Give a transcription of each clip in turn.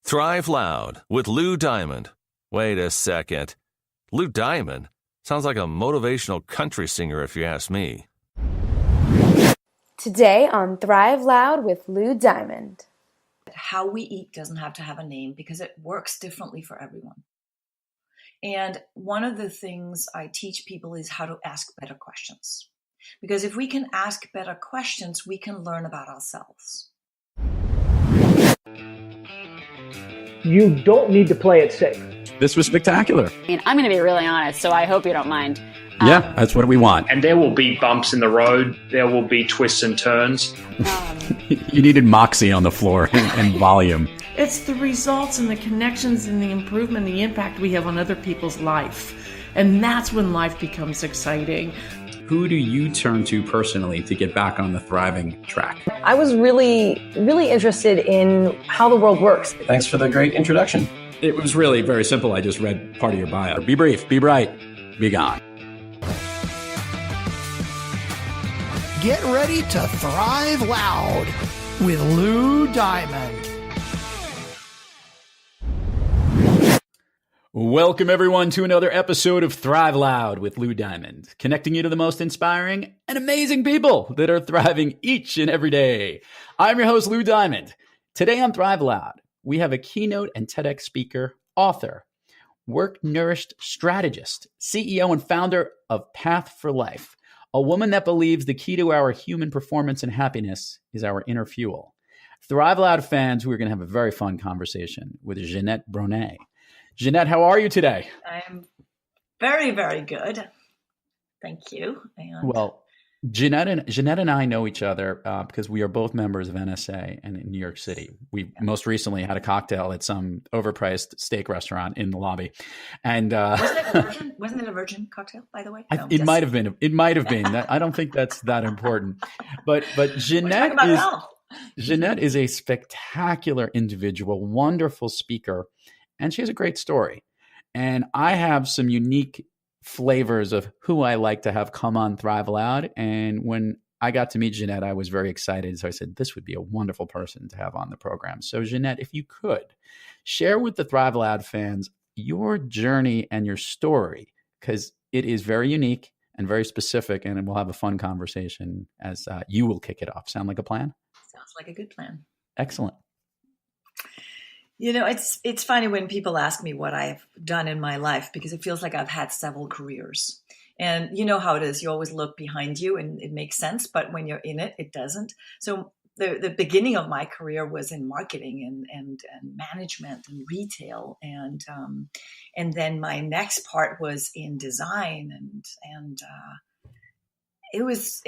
Thrive Loud with Lou Diamond. Wait a second. Lou Diamond? Sounds like a motivational country singer if you ask me. Today on Thrive Loud with Lou Diamond. How we eat doesn't have to have a name because it works differently for everyone. And one of the things I teach people is how to ask better questions. Because if we can ask better questions, we can learn about ourselves. You don't need to play it safe. This was spectacular. And I'm going to be really honest, so I hope you don't mind. Yeah, that's what we want. And there will be bumps in the road. There will be twists and turns. You needed moxie on the floor and volume. It's the results and the connections and the improvement, the impact we have on other people's life. And that's when life becomes exciting. Who do you turn to personally to get back on the thriving track? I was really interested in how the world works. Thanks for the great introduction. It was really very simple. I just read part of your bio. Be brief, be bright, be gone. Get ready to thrive loud with Lou Diamond. Welcome, everyone, to another episode of Thrive Loud with Lou Diamond, connecting you to the most inspiring and amazing people that are thriving each and every day. I'm your host, Lou Diamond. Today on Thrive Loud, we have a keynote and TEDX speaker, author, nourished strategist, CEO and founder of PATH for Life, a woman that believes the key to our human performance and happiness is our inner fuel. Thrive Loud fans, we're going to have a very fun conversation with Jeanette Bronée. Jeanette, how are you today? I'm very, very good. Thank you. Well, Jeanette and I know each other because we are both members of NSA and in New York City. We most recently had a cocktail at some overpriced steak restaurant in the lobby. And wasn't it a virgin cocktail, by the way? No, it might have been. It might have been. I don't think that's that important. But Jeanette is a spectacular individual, wonderful speaker. And she has a great story. And I have some unique flavors of who I like to have come on Thrive Loud. And when I got to meet Jeanette, I was very excited. So I said, this would be a wonderful person to have on the program. So Jeanette, if you could share with the Thrive Loud fans your journey and your story, because it is very unique and very specific. And we'll have a fun conversation as you will kick it off. Sound like a plan? Sounds like a good plan. Excellent. You know, it's funny when people ask me what I've done in my life because it feels like I've had several careers. And you know how it is. You always look behind you and it makes sense. But when you're in it, it doesn't. So the beginning of my career was in marketing and management and retail. And then my next part was in design and it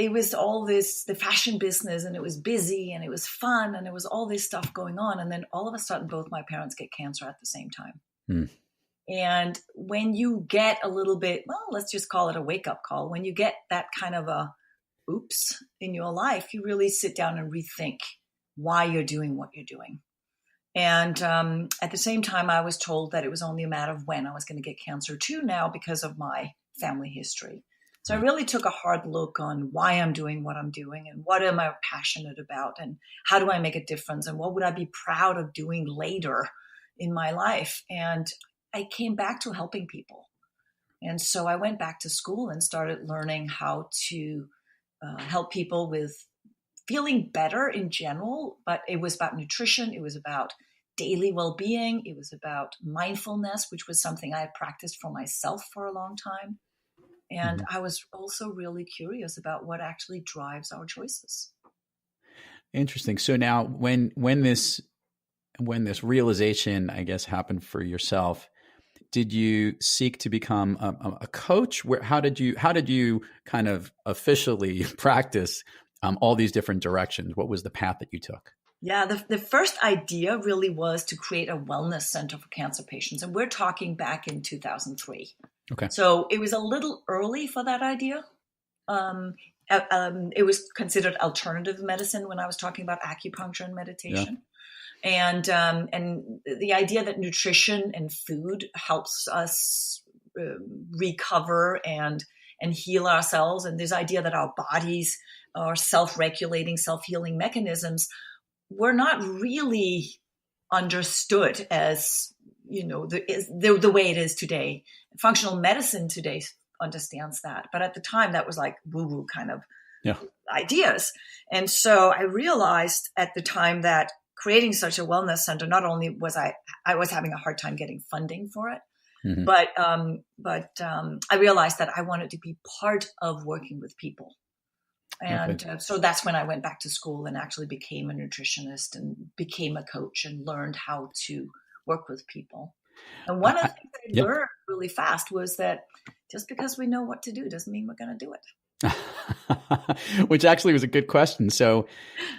was all this, the fashion business, and it was busy and it was fun and it was all this stuff going on. And then all of a sudden, both my parents get cancer at the same time. And when you get a little bit, well, let's just call it a wake-up call. When you get that kind of a oops in your life, you really sit down and rethink why you're doing what you're doing. And at the same time, I was told that it was only a matter of when I was going to get cancer too now because of my family history. So I really took a hard look on why I'm doing what I'm doing and what am I passionate about and how do I make a difference and what would I be proud of doing later in my life. And I came back to helping people. And so I went back to school and started learning how to help people with feeling better in general, but it was about nutrition. It was about daily well-being. It was about mindfulness, which was something I had practiced for myself for a long time. And I was also really curious about what actually drives our choices. Interesting. So now when this realization, I guess, happened for yourself, did you seek to become a coach? How did you kind of officially practice all these different directions? What was the path that you took? Yeah, the first idea really was to create a wellness center for cancer patients. And we're talking back in 2003. Okay. So it was a little early for that idea. It was considered alternative medicine when I was talking about acupuncture and meditation. Yeah. And the idea that nutrition and food helps us recover and heal ourselves. And this idea that our bodies are self-regulating, self-healing mechanisms were not really understood as, the way it is today. Functional medicine today understands that. But at the time, that was like woo-woo kind of ideas. And so I realized at the time that creating such a wellness center, not only was I was having a hard time getting funding for it, but I realized that I wanted to be part of working with people. And so that's when I went back to school and actually became a nutritionist and became a coach and learned how to work with people. And one of the things I learned really fast was that just because we know what to do doesn't mean we're going to do it. Which actually was a good question. So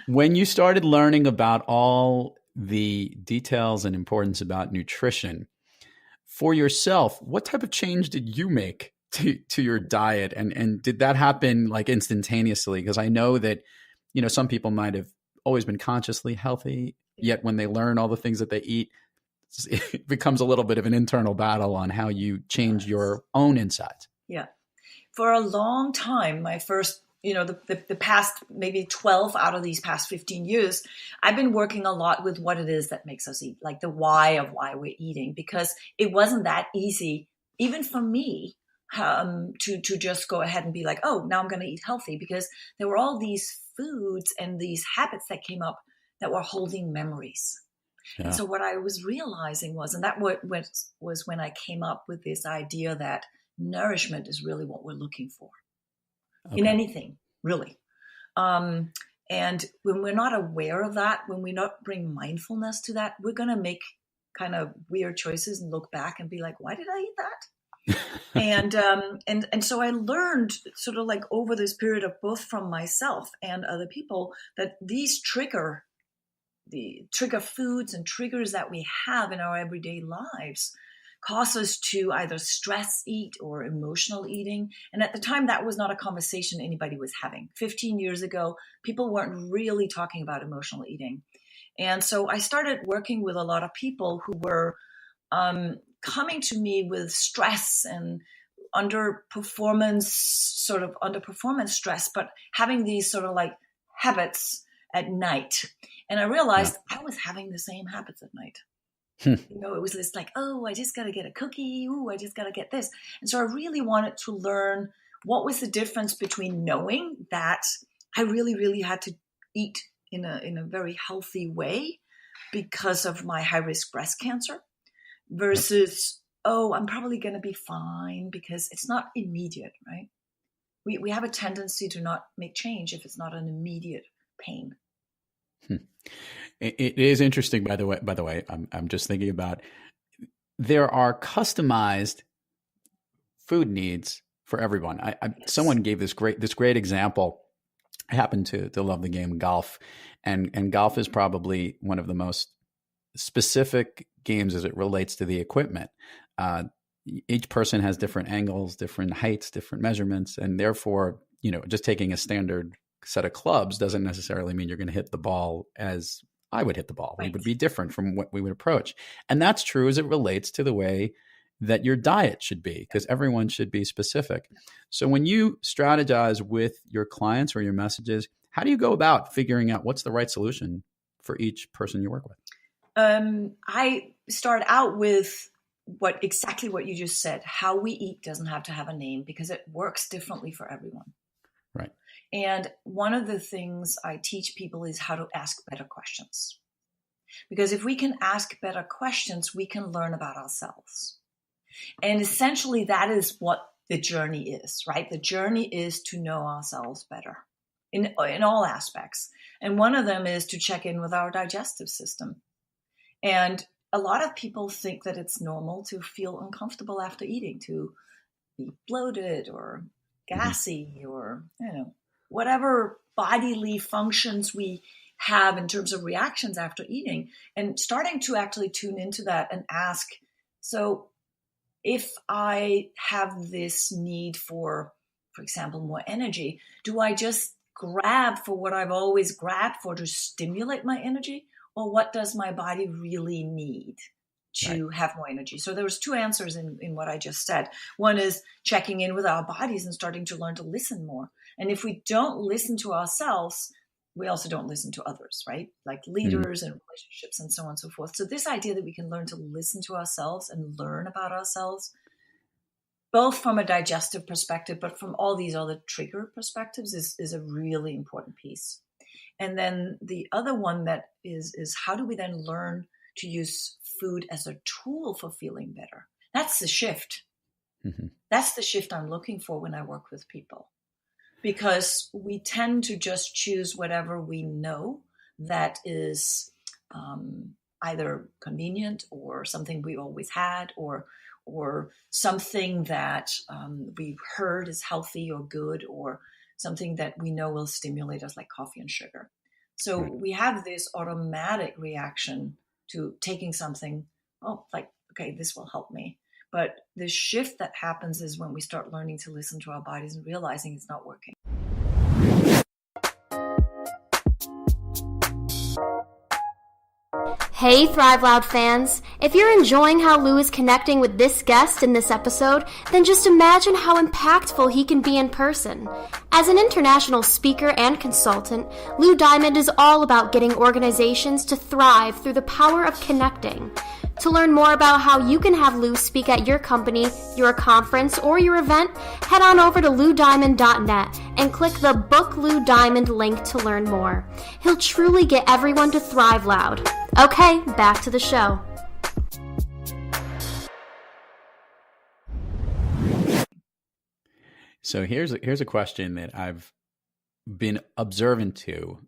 when you started learning about all the details and importance about nutrition for yourself, what type of change did you make to your diet? And did that happen like instantaneously? Because I know that, some people might have always been consciously healthy, yet when they learn all the things that they eat, it becomes a little bit of an internal battle on how you change your own insides. Yeah. For a long time, my first, the past maybe 12 out of these past 15 years, I've been working a lot with what it is that makes us eat, like the why of why we're eating, because it wasn't that easy, even for me, to just go ahead and be like, oh, now I'm going to eat healthy, because there were all these foods and these habits that came up that were holding memories. Yeah. And so what I was realizing was, and that was when I came up with this idea that nourishment is really what we're looking for in anything, really. And when we're not aware of that, when we not bring mindfulness to that, we're going to make kind of weird choices and look back and be like, why did I eat that? And so I learned sort of like over this period of both from myself and other people that these trigger foods and triggers that we have in our everyday lives cause us to either stress eat or emotional eating. And at the time, that was not a conversation anybody was having. 15 years ago, people weren't really talking about emotional eating. And so I started working with a lot of people who were coming to me with stress and underperformance stress, but having these sort of like habits at night. And I realized I was having the same habits at night. It was this like, oh, I just got to get a cookie. Ooh, I just got to get this. And so I really wanted to learn what was the difference between knowing that I really, really had to eat in a very healthy way because of my high-risk breast cancer versus, oh, I'm probably going to be fine because it's not immediate, right? We have a tendency to not make change if it's not an immediate pain. It is interesting, by the way, I'm just thinking about, there are customized food needs for everyone. Someone gave this great example. I happen to love the game golf, and golf is probably one of the most specific games as it relates to the equipment. Each person has different angles, different heights, different measurements, and therefore, just taking a standard set of clubs doesn't necessarily mean you're going to hit the ball as I would hit the ball. Right. It would be different from what we would approach. And that's true as it relates to the way that your diet should be, because everyone should be specific. So when you strategize with your clients or your messages, how do you go about figuring out what's the right solution for each person you work with? I start out with exactly what you just said. How we eat doesn't have to have a name because it works differently for everyone. Right. And one of the things I teach people is how to ask better questions. Because if we can ask better questions, we can learn about ourselves. And essentially that is what the journey is, right? The journey is to know ourselves better in all aspects. And one of them is to check in with our digestive system. And a lot of people think that it's normal to feel uncomfortable after eating, to be bloated or gassy or, whatever bodily functions we have in terms of reactions after eating, and starting to actually tune into that and ask, so if I have this need for example, more energy, do I just grab for what I've always grabbed for to stimulate my energy? Or what does my body really need to have more energy? So there was two answers in what I just said. One is checking in with our bodies and starting to learn to listen more. And if we don't listen to ourselves, we also don't listen to others, right? Like leaders and relationships and so on and so forth. So this idea that we can learn to listen to ourselves and learn about ourselves, both from a digestive perspective, but from all these other trigger perspectives is a really important piece. And then the other one that is how do we then learn to use food as a tool for feeling better? That's the shift. That's the shift I'm looking for when I work with people, because we tend to just choose whatever we know that is either convenient or something we always had, or something that we've heard is healthy or good, or something that we know will stimulate us, like coffee and sugar. So we have this automatic reaction to taking something, like, okay, this will help me. But the shift that happens is when we start learning to listen to our bodies and realizing it's not working. Hey Thrive Loud fans, if you're enjoying how Lou is connecting with this guest in this episode, then just imagine how impactful he can be in person. As an international speaker and consultant, Lou Diamond is all about getting organizations to thrive through the power of connecting. To learn more about how you can have Lou speak at your company, your conference, or your event, head on over to loudiamond.net and click the Book Lou Diamond link to learn more. He'll truly get everyone to thrive loud. Okay, back to the show. So here's a question that I've been observant to,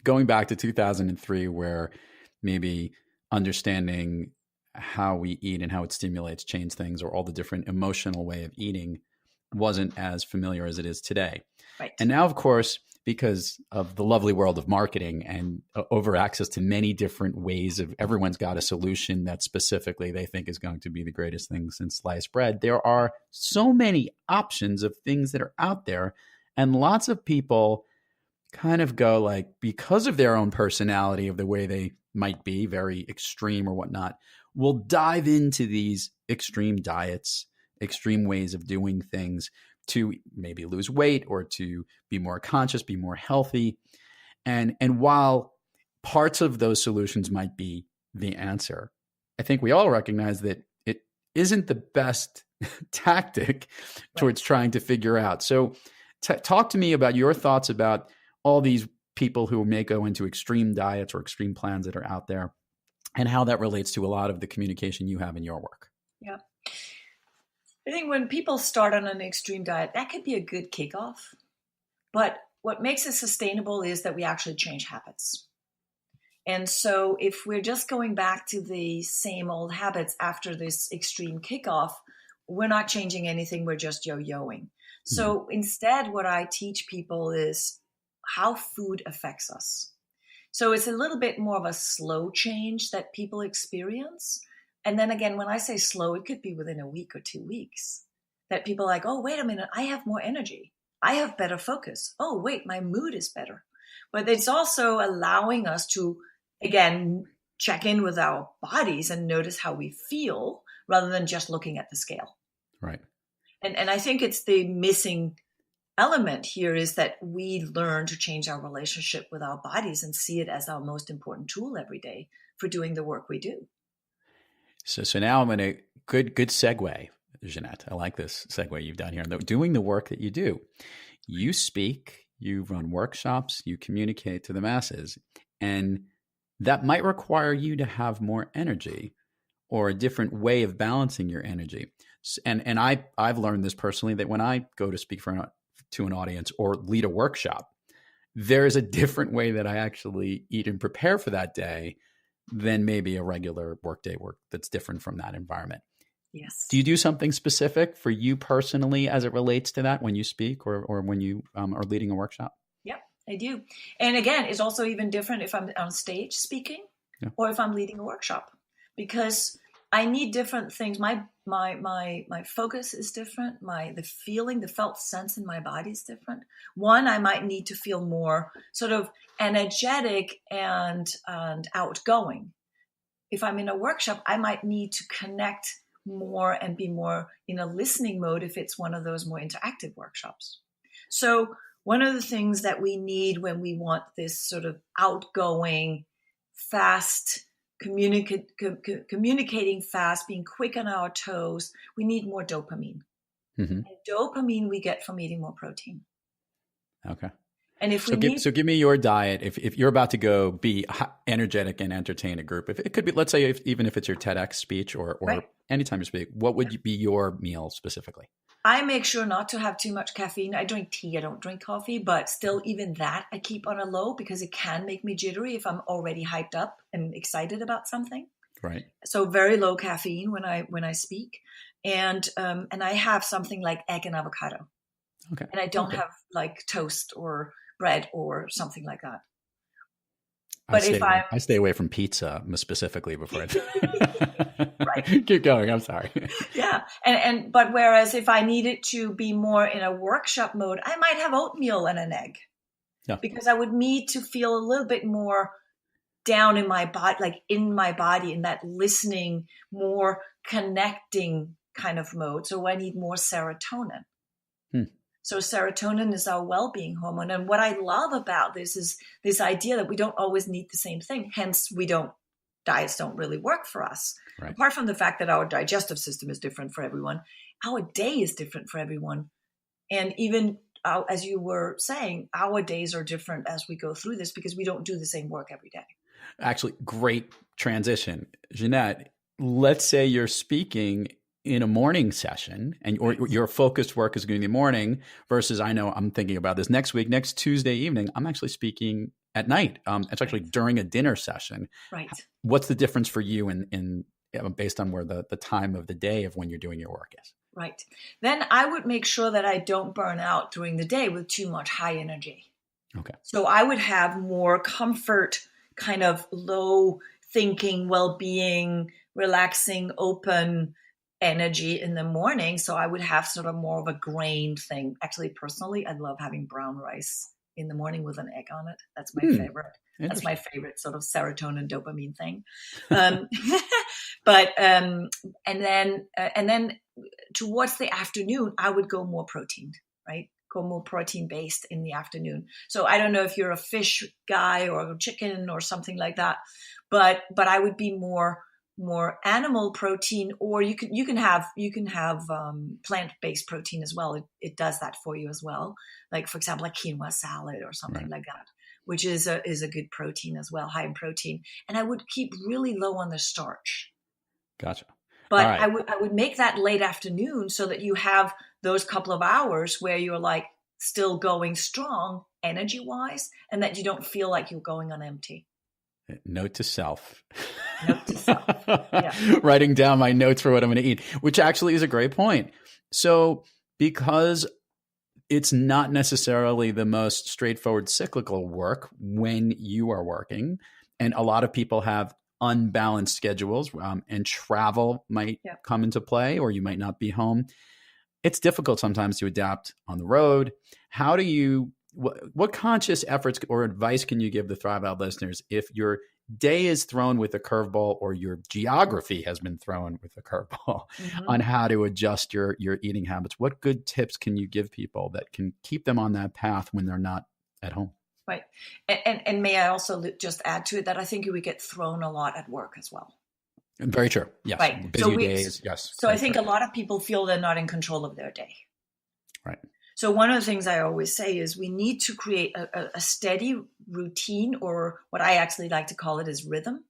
going back to 2003, where maybe understanding how we eat and how it stimulates change things, or all the different emotional way of eating, wasn't as familiar as it is today. Right. And now, of course, because of the lovely world of marketing and over access to many different ways of, everyone's got a solution that specifically they think is going to be the greatest thing since sliced bread. There are so many options of things that are out there, and lots of people kind of go, like, because of their own personality, of the way they might be very extreme or whatnot, will dive into these extreme diets, extreme ways of doing things to maybe lose weight or to be more conscious, be more healthy. And while parts of those solutions might be the answer, I think we all recognize that it isn't the best tactic towards trying to figure out. So talk to me about your thoughts about all these people who may go into extreme diets or extreme plans that are out there, and how that relates to a lot of the communication you have in your work. Yeah. I think when people start on an extreme diet, that could be a good kickoff. But what makes it sustainable is that we actually change habits. And so if we're just going back to the same old habits after this extreme kickoff, we're not changing anything. We're just yo-yoing. So instead, what I teach people is how food affects us. So it's a little bit more of a slow change that people experience. And then again, when I say slow, it could be within a week or 2 weeks that people are like, oh, wait a minute, I have more energy. I have better focus. Oh, wait, my mood is better. But it's also allowing us to, again, check in with our bodies and notice how we feel rather than just looking at the scale. Right. And I think it's the missing element here is that we learn to change our relationship with our bodies and see it as our most important tool every day for doing the work we do. So now I'm going to, good segue, Jeanette. I like this segue you've done here. Doing the work that you do. You speak, you run workshops, you communicate to the masses, and that might require you to have more energy or a different way of balancing your energy. And I've learned this personally, that when I go to speak to an audience or lead a workshop, there is a different way that I actually eat and prepare for that day than maybe a regular workday work that's different from that environment. Yes. Do you do something specific for you personally as it relates to that when you speak or when you are leading a workshop? Yep, I do. And again, it's also even different if I'm on stage speaking or if I'm leading a workshop, because I need different things. My focus is different. The felt sense in my body is different. One, I might need to feel more sort of energetic and outgoing. If I'm in a workshop, I might need to connect more and be more in a listening mode if it's one of those more interactive workshops. So one of the things that we need when we want this sort of outgoing, fast, communicating fast, being quick on our toes, we need more dopamine. Mm-hmm. And dopamine we get from eating more protein. Okay. And if give me your diet. If you're about to go be energetic and entertain a group, if it could be, let's say, even if it's your TEDx speech or right. anytime you speak, what would be your meal specifically? I make sure not to have too much caffeine. I drink tea. I don't drink coffee, but still, even that I keep on a low because it can make me jittery if I'm already hyped up and excited about something. Right. So very low caffeine when I speak, and I have something like egg and avocado. Okay. And I don't have like toast or bread or something like that. But I stay away from pizza specifically before I right. Keep going. I'm sorry. Yeah. But whereas if I needed to be more in a workshop mode, I might have oatmeal and an egg. Yeah. Because I would need to feel a little bit more down in my body, like in my body, in that listening, more connecting kind of mode. So I need more serotonin. So serotonin is our well-being hormone. And what I love about this is this idea that we don't always need the same thing. Hence, diets don't really work for us. Right. Apart from the fact that our digestive system is different for everyone, our day is different for everyone. And even as you were saying, our days are different as we go through this because we don't do the same work every day. Actually, great transition. Jeanette, let's say you're speaking in a morning session or your focused work is going to be morning versus I'm thinking about this next Tuesday evening, I'm actually speaking at night. It's actually during a dinner session. Right. What's the difference for you in based on where the time of the day of when you're doing your work is? Right. Then I would make sure that I don't burn out during the day with too much high energy. Okay. So I would have more comfort, kind of low thinking, well-being, relaxing, open energy in the morning. So I would have sort of more of a grained thing. Actually, personally, I love having brown rice in the morning with an egg on it. That's my favorite. That's my favorite sort of serotonin dopamine thing. And then towards the afternoon, I would go more protein, right? Go more protein based in the afternoon. So I don't know if you're a fish guy or a chicken or something like that, but I would be more animal protein, or you can have plant-based protein as well. It does that for you as well. Like for example, a quinoa salad or something like that, which is a good protein as well, high in protein. And I would keep really low on the starch. Gotcha. But right. I would make that late afternoon so that you have those couple of hours where you're like still going strong energy wise, and that you don't feel like you're going on empty. Note to self. Note to self. Yeah. Writing down my notes for what I'm going to eat, which actually is a great point. So because it's not necessarily the most straightforward cyclical work when you are working, and a lot of people have unbalanced schedules, and travel might come into play, or you might not be home. It's difficult sometimes to adapt on the road. How do you what conscious efforts or advice can you give the Thrive Out listeners if your day is thrown with a curveball or your geography has been thrown with a curveball on how to adjust your eating habits? What good tips can you give people that can keep them on that path when they're not at home? Right. And may I also just add to it that I think we get thrown a lot at work as well. Very true. Yes. Right. Busy days. Yes. So I think a lot of people feel they're not in control of their day. Right. So one of the things I always say is we need to create a steady routine, or what I actually like to call it is rhythm,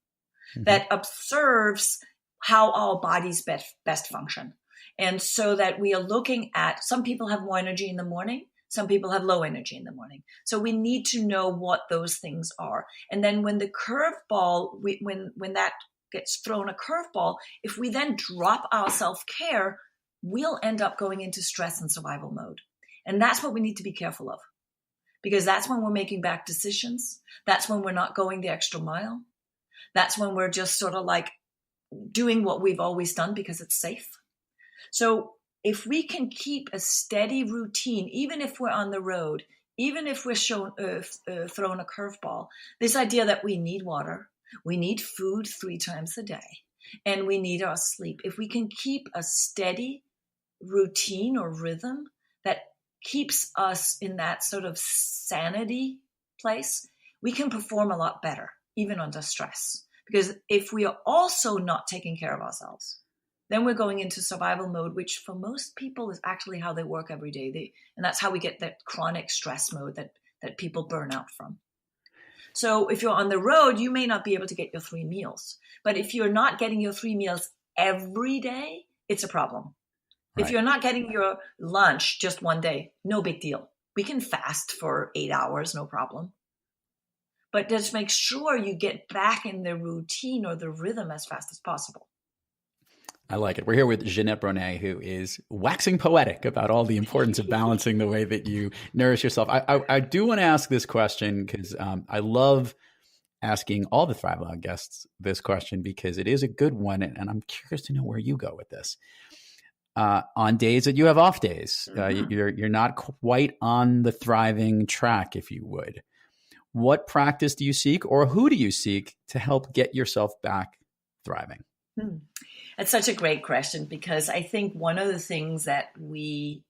that observes how our bodies best function. And so that we are looking at, some people have more energy in the morning, some people have low energy in the morning. So we need to know what those things are. And then when the curveball, when that gets thrown a curveball, if we then drop our self-care, we'll end up going into stress and survival mode. And that's what we need to be careful of, because that's when we're making bad decisions. That's when we're not going the extra mile. That's when we're just sort of like doing what we've always done because it's safe. So if we can keep a steady routine, even if we're on the road, even if we're thrown a curveball, this idea that we need water, we need food 3 times a day, and we need our sleep. If we can keep a steady routine or rhythm that keeps us in that sort of sanity place, we can perform a lot better, even under stress. Because if we are also not taking care of ourselves, then we're going into survival mode, which for most people is actually how they work every day. And that's how we get that chronic stress mode that people burn out from. So if you're on the road, you may not be able to get your 3 meals. But if you're not getting your 3 meals every day, it's a problem. Right. If you're not getting your lunch just one day, no big deal. We can fast for 8 hours, no problem. But just make sure you get back in the routine or the rhythm as fast as possible. I like it. We're here with Jeanette Bronée, who is waxing poetic about all the importance of balancing the way that you nourish yourself. I do want to ask this question because I love asking all the Thrive Loud guests this question because it is a good one. And I'm curious to know where you go with this. On days that you have off days, you're not quite on the thriving track, if you would. What practice do you seek or who do you seek to help get yourself back thriving? That's such a great question because I think one of the things that we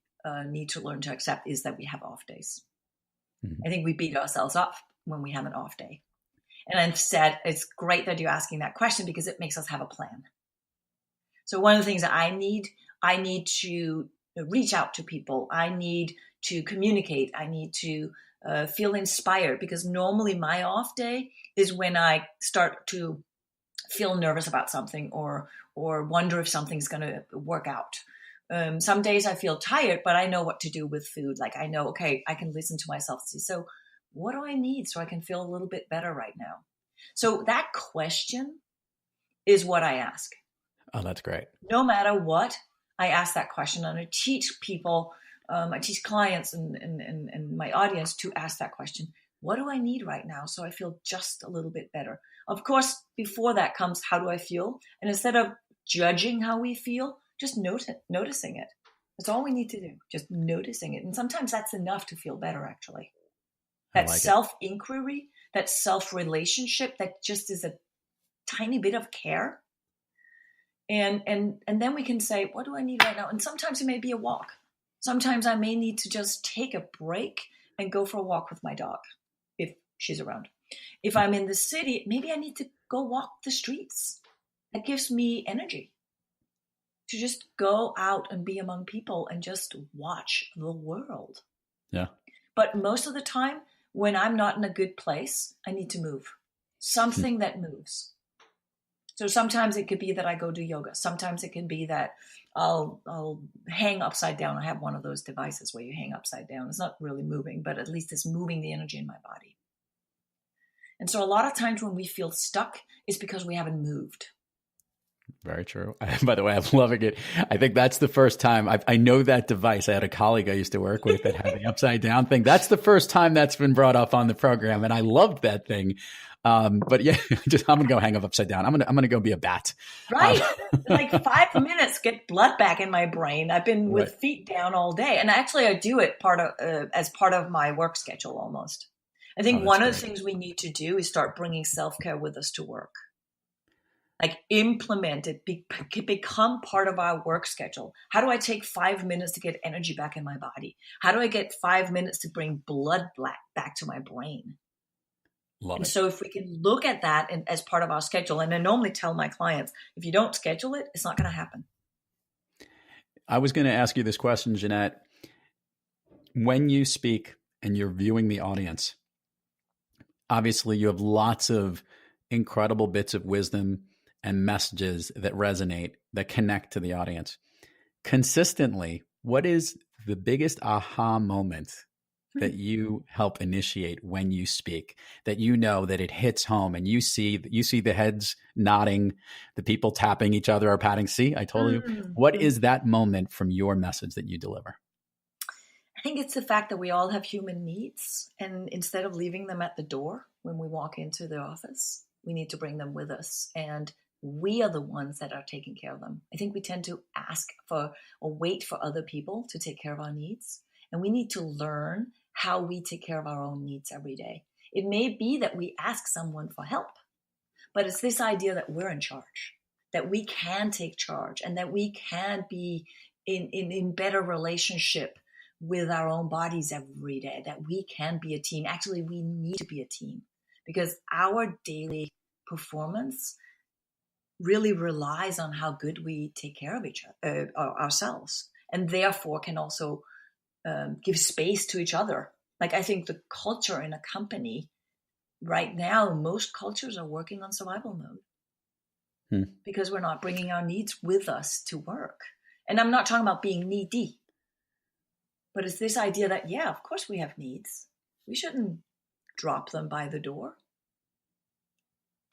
need to learn to accept is that we have off days. I think we beat ourselves up when we have an off day. And I've said, it's great that you're asking that question because it makes us have a plan. So one of the things that I need to reach out to people. I need to communicate. I need to feel inspired because normally my off day is when I start to feel nervous about something or wonder if something's going to work out. Some days I feel tired, but I know what to do with food. Like I know, okay, I can listen to myself. So what do I need so I can feel a little bit better right now? So that question is what I ask. Oh, that's great. No matter what, I ask that question and I teach people, I teach clients and my audience to ask that question. What do I need right now so I feel just a little bit better? Of course, before that comes, how do I feel? And instead of judging how we feel, just noticing it. That's all we need to do, just noticing it. And sometimes that's enough to feel better, actually. That self-inquiry, that self-relationship, that just is a tiny bit of care. And then we can say, what do I need right now? And sometimes it may be a walk. Sometimes I may need to just take a break and go for a walk with my dog, if she's around. If I'm in the city, maybe I need to go walk the streets. That gives me energy to just go out and be among people and just watch the world. Yeah. But most of the time, when I'm not in a good place, I need to move. Something that moves. So sometimes it could be that I go do yoga. Sometimes it can be that I'll hang upside down. I have one of those devices where you hang upside down. It's not really moving, but at least it's moving the energy in my body. And so a lot of times when we feel stuck, it's because we haven't moved. Very true. By the way, I'm loving it. I think that's the first time I know that device. I had a colleague I used to work with that had the upside down thing. That's the first time that's been brought up on the program. And I loved that thing. But yeah, I'm going to go hang up upside down. I'm going to go be a bat. Right. Like 5 minutes, get blood back in my brain. I've been with feet down all day. And actually I do it as part of my work schedule almost. I think one of the things we need to do is start bringing self-care with us to work. Like implement it, become part of our work schedule. How do I take 5 minutes to get energy back in my body? How do I get 5 minutes to bring blood back to my brain? So if we can look at that as part of our schedule, and I normally tell my clients, if you don't schedule it, it's not going to happen. I was going to ask you this question, Jeanette. When you speak and you're viewing the audience, obviously you have lots of incredible bits of wisdom and messages that resonate, that connect to the audience. Consistently, what is the biggest aha moment that you help initiate when you speak, that you know that it hits home and you see the heads nodding, the people tapping each other or patting? See, I told you. What is that moment from your message that you deliver? I think it's the fact that we all have human needs. And instead of leaving them at the door when we walk into the office, we need to bring them with us. And we are the ones that are taking care of them. I think we tend to ask for or wait for other people to take care of our needs. And we need to learn how we take care of our own needs every day. It may be that we ask someone for help, but it's this idea that we're in charge, that we can take charge and that we can be in better relationship with our own bodies every day, that we can be a team. Actually, we need to be a team because our daily performance really relies on how good we take care of ourselves, and therefore can also give space to each other. Like, I think the culture in a company right now, most cultures are working on survival mode because we're not bringing our needs with us to work. And I'm not talking about being needy, but it's this idea that, yeah, of course we have needs. We shouldn't drop them by the door.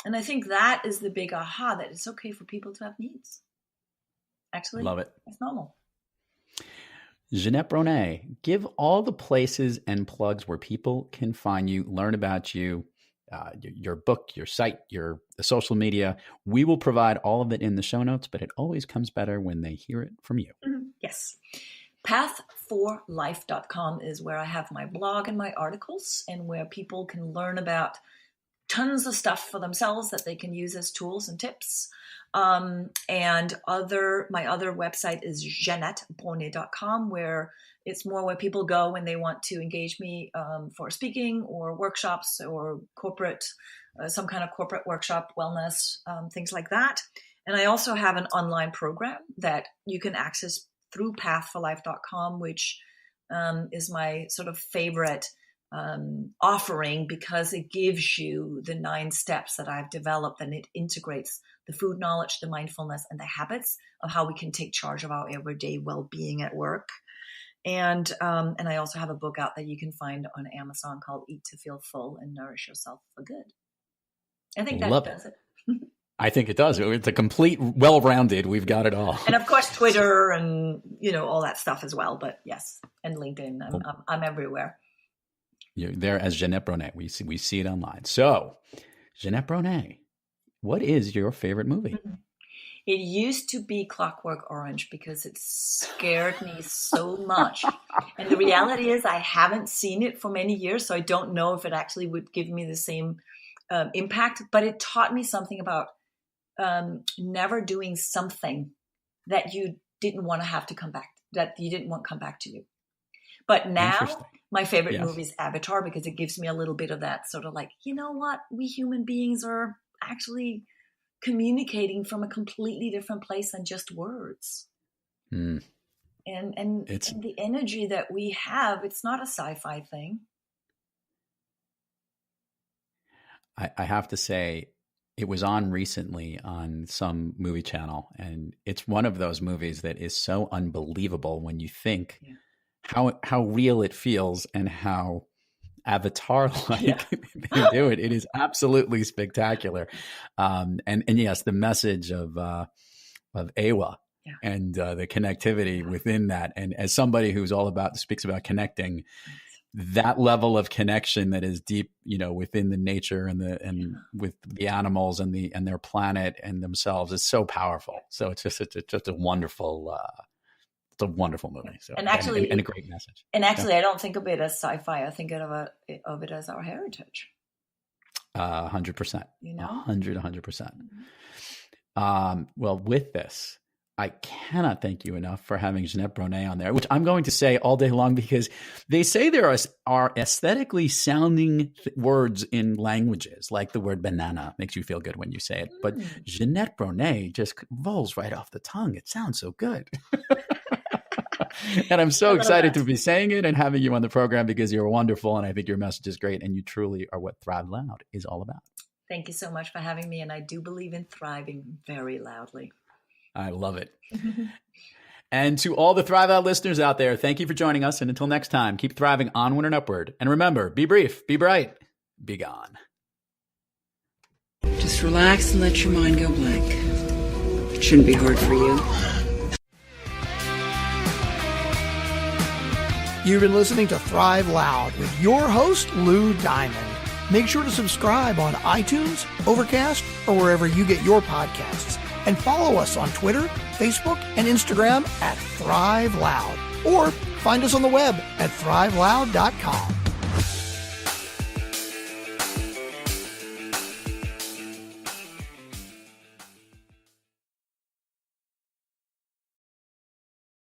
And I think that is the big aha, that it's okay for people to have needs. Actually, love it. It's normal. Jeanette Bronée, give all the places and plugs where people can find you, learn about you, your book, your site, your social media. We will provide all of it in the show notes, but it always comes better when they hear it from you. Mm-hmm. Yes. pathforlife.com is where I have my blog and my articles, and where people can learn about tons of stuff for themselves that they can use as tools and tips. And my other website is JeanetteBronée.com, where it's more where people go when they want to engage me for speaking or workshops or corporate, some kind of corporate workshop, wellness, things like that. And I also have an online program that you can access through pathforlife.com, which is my sort of favorite offering, because it gives you the 9 steps that I've developed, and it integrates the food knowledge, the mindfulness, and the habits of how we can take charge of our everyday well-being at work. And I also have a book out that you can find on Amazon called Eat to Feel Full and Nourish Yourself for Good. I think that does it. I think it does. It's a complete, well-rounded. We've got it all. And of course, Twitter and, all that stuff as well. But yes, and LinkedIn. I'm everywhere. You're there as Jeanette Bronée. We see it online. So, Jeanette Bronée, what is your favorite movie? It used to be Clockwork Orange because it scared me so much. And the reality is I haven't seen it for many years, so I don't know if it actually would give me the same impact. But it taught me something about never doing something that you didn't want to have to come back, that you didn't want to come back to you. But now my favorite movie is Avatar, because it gives me a little bit of that sort of like, you know what? We human beings are actually communicating from a completely different place than just words. And the energy that we have, it's not a sci-fi thing. I have to say, it was on recently on some movie channel, and it's one of those movies that is so unbelievable when you think how real it feels and how Avatar-like they do it. It is absolutely spectacular. And yes, the message of Awa and the connectivity within that. And as somebody who's speaks about connecting, that level of connection that is deep, within the nature and with the animals and their planet and themselves is so powerful. So it's just a wonderful. It's a wonderful movie. So, and actually, and a great message. And actually, I don't think of it as sci-fi. I think of it as our heritage. 100%. 100%. Well, with this, I cannot thank you enough for having Jeanette Bronée on there, which I'm going to say all day long, because they say there are aesthetically sounding words in languages, like the word banana makes you feel good when you say it. But Jeanette Bronée just rolls right off the tongue. It sounds so good. And I'm so excited to be saying it and having you on the program, because you're wonderful. And I think your message is great. And you truly are what Thrive Loud is all about. Thank you so much for having me. And I do believe in thriving very loudly. I love it. And to all the Thrive Out listeners out there, thank you for joining us. And until next time, keep thriving onward and upward. And remember, be brief, be bright, be gone. Just relax and let your mind go blank. It shouldn't be hard for you. You've been listening to Thrive Loud with your host, Lou Diamond. Make sure to subscribe on iTunes, Overcast, or wherever you get your podcasts. And follow us on Twitter, Facebook, and Instagram at Thrive Loud. Or find us on the web at thriveloud.com.